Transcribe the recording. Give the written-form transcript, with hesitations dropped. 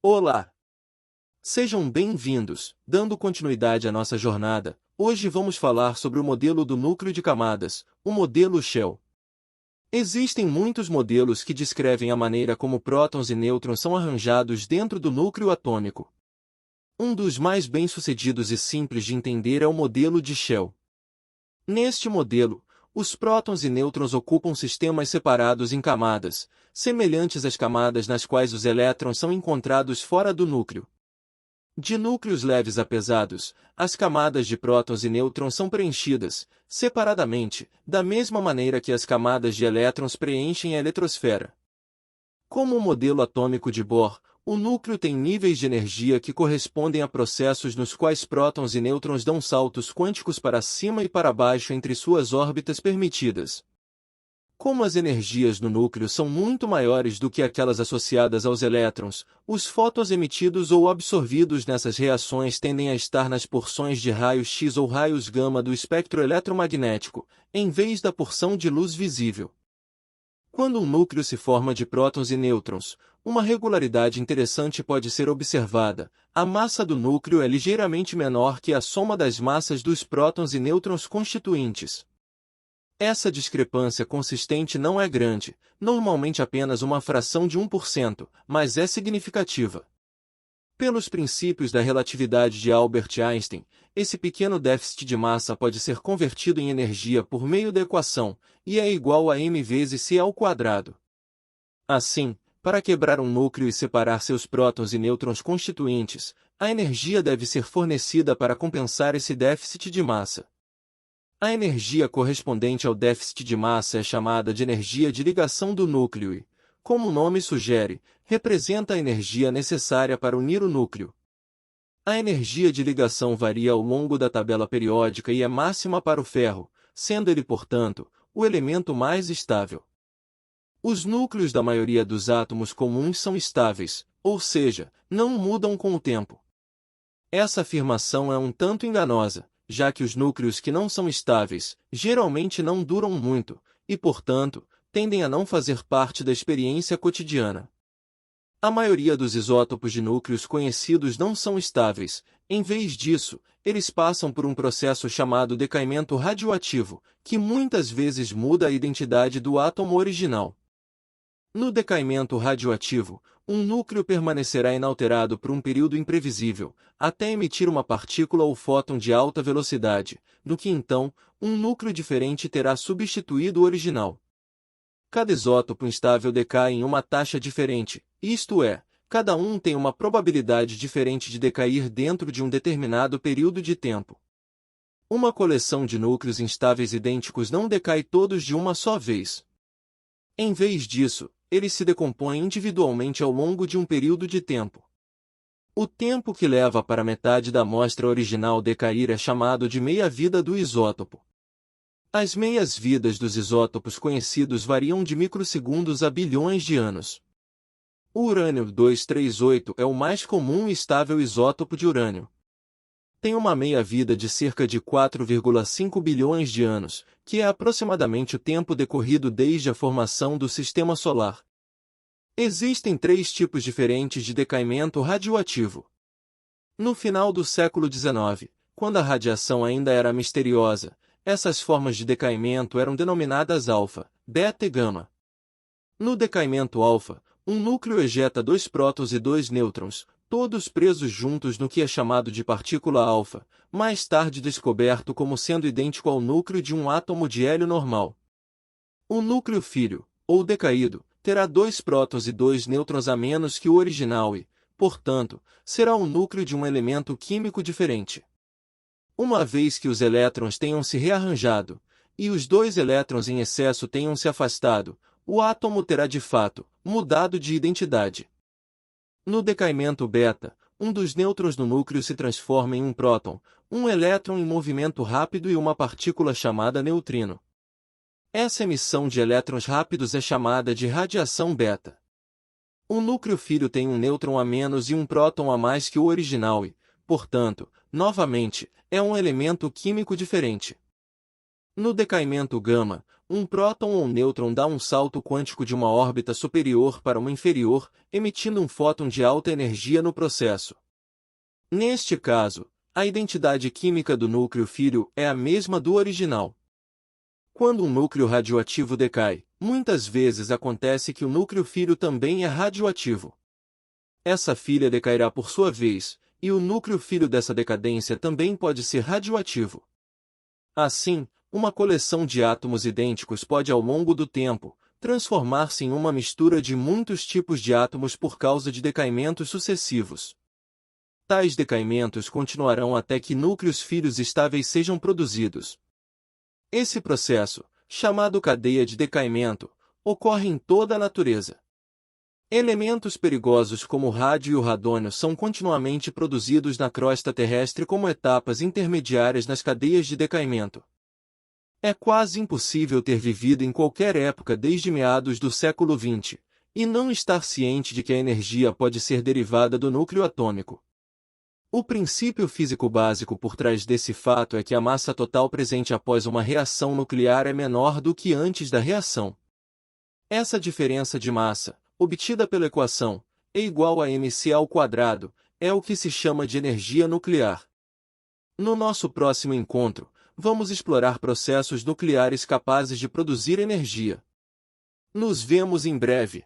Olá! Sejam bem-vindos. Dando continuidade à nossa jornada, hoje vamos falar sobre o modelo do núcleo de camadas, o modelo Shell. Existem muitos modelos que descrevem a maneira como prótons e nêutrons são arranjados dentro do núcleo atômico. Um dos mais bem-sucedidos e simples de entender é o modelo de Shell. Neste modelo, os prótons e nêutrons ocupam sistemas separados em camadas, semelhantes às camadas nas quais os elétrons são encontrados fora do núcleo. De núcleos leves a pesados, as camadas de prótons e nêutrons são preenchidas, separadamente, da mesma maneira que as camadas de elétrons preenchem a eletrosfera. Como o modelo atômico de Bohr, o núcleo tem níveis de energia que correspondem a processos nos quais prótons e nêutrons dão saltos quânticos para cima e para baixo entre suas órbitas permitidas. Como as energias no núcleo são muito maiores do que aquelas associadas aos elétrons, os fótons emitidos ou absorvidos nessas reações tendem a estar nas porções de raios X ou raios gama do espectro eletromagnético, em vez da porção de luz visível. Quando um núcleo se forma de prótons e nêutrons, uma regularidade interessante pode ser observada: a massa do núcleo é ligeiramente menor que a soma das massas dos prótons e nêutrons constituintes. Essa discrepância consistente não é grande, normalmente apenas uma fração de 1%, mas é significativa. Pelos princípios da relatividade de Albert Einstein, esse pequeno déficit de massa pode ser convertido em energia por meio da equação, E é igual a m vezes c ao quadrado. Assim, para quebrar um núcleo e separar seus prótons e nêutrons constituintes, a energia deve ser fornecida para compensar esse déficit de massa. A energia correspondente ao déficit de massa é chamada de energia de ligação do núcleo e, como o nome sugere, representa a energia necessária para unir o núcleo. A energia de ligação varia ao longo da tabela periódica e é máxima para o ferro, sendo ele, portanto, o elemento mais estável. Os núcleos da maioria dos átomos comuns são estáveis, ou seja, não mudam com o tempo. Essa afirmação é um tanto enganosa, já que os núcleos que não são estáveis, geralmente não duram muito, e, portanto, tendem a não fazer parte da experiência cotidiana. A maioria dos isótopos de núcleos conhecidos não são estáveis, em vez disso, eles passam por um processo chamado decaimento radioativo, que muitas vezes muda a identidade do átomo original. No decaimento radioativo, um núcleo permanecerá inalterado por um período imprevisível, até emitir uma partícula ou fóton de alta velocidade, no que então, um núcleo diferente terá substituído o original. Cada isótopo instável decai em uma taxa diferente, isto é, cada um tem uma probabilidade diferente de decair dentro de um determinado período de tempo. Uma coleção de núcleos instáveis idênticos não decai todos de uma só vez. Em vez disso, eles se decompõem individualmente ao longo de um período de tempo. O tempo que leva para metade da amostra original decair é chamado de meia-vida do isótopo. As meias-vidas dos isótopos conhecidos variam de microsegundos a bilhões de anos. O urânio-238 é o mais comum e estável isótopo de urânio. Tem uma meia-vida de cerca de 4,5 bilhões de anos, que é aproximadamente o tempo decorrido desde a formação do Sistema Solar. Existem 3 tipos diferentes de decaimento radioativo. No final do século XIX, quando a radiação ainda era misteriosa, essas formas de decaimento eram denominadas alfa, beta e gama. No decaimento alfa, um núcleo ejeta 2 prótons e 2 nêutrons, todos presos juntos no que é chamado de partícula alfa, mais tarde descoberto como sendo idêntico ao núcleo de um átomo de hélio normal. O núcleo filho, ou decaído, terá 2 prótons e 2 nêutrons a menos que o original e, portanto, será um núcleo de um elemento químico diferente. Uma vez que os elétrons tenham se rearranjado, e os 2 elétrons em excesso tenham se afastado, o átomo terá de fato mudado de identidade. No decaimento beta, um dos nêutrons no núcleo se transforma em um próton, um elétron em movimento rápido e uma partícula chamada neutrino. Essa emissão de elétrons rápidos é chamada de radiação beta. O núcleo filho tem um nêutron a menos e um próton a mais que o original e, portanto, novamente, é um elemento químico diferente. No decaimento gama, um próton ou nêutron dá um salto quântico de uma órbita superior para uma inferior, emitindo um fóton de alta energia no processo. Neste caso, a identidade química do núcleo filho é a mesma do original. Quando um núcleo radioativo decai, muitas vezes acontece que o núcleo filho também é radioativo. Essa filha decairá por sua vez, e o núcleo filho dessa decadência também pode ser radioativo. Assim, uma coleção de átomos idênticos pode ao longo do tempo, transformar-se em uma mistura de muitos tipos de átomos por causa de decaimentos sucessivos. Tais decaimentos continuarão até que núcleos filhos estáveis sejam produzidos. Esse processo, chamado cadeia de decaimento, ocorre em toda a natureza. Elementos perigosos como o rádio e o radônio são continuamente produzidos na crosta terrestre como etapas intermediárias nas cadeias de decaimento. É quase impossível ter vivido em qualquer época desde meados do século XX, e não estar ciente de que a energia pode ser derivada do núcleo atômico. O princípio físico básico por trás desse fato é que a massa total presente após uma reação nuclear é menor do que antes da reação. Essa diferença de massa, obtida pela equação, E igual a mc², é o que se chama de energia nuclear. No nosso próximo encontro, vamos explorar processos nucleares capazes de produzir energia. Nos vemos em breve.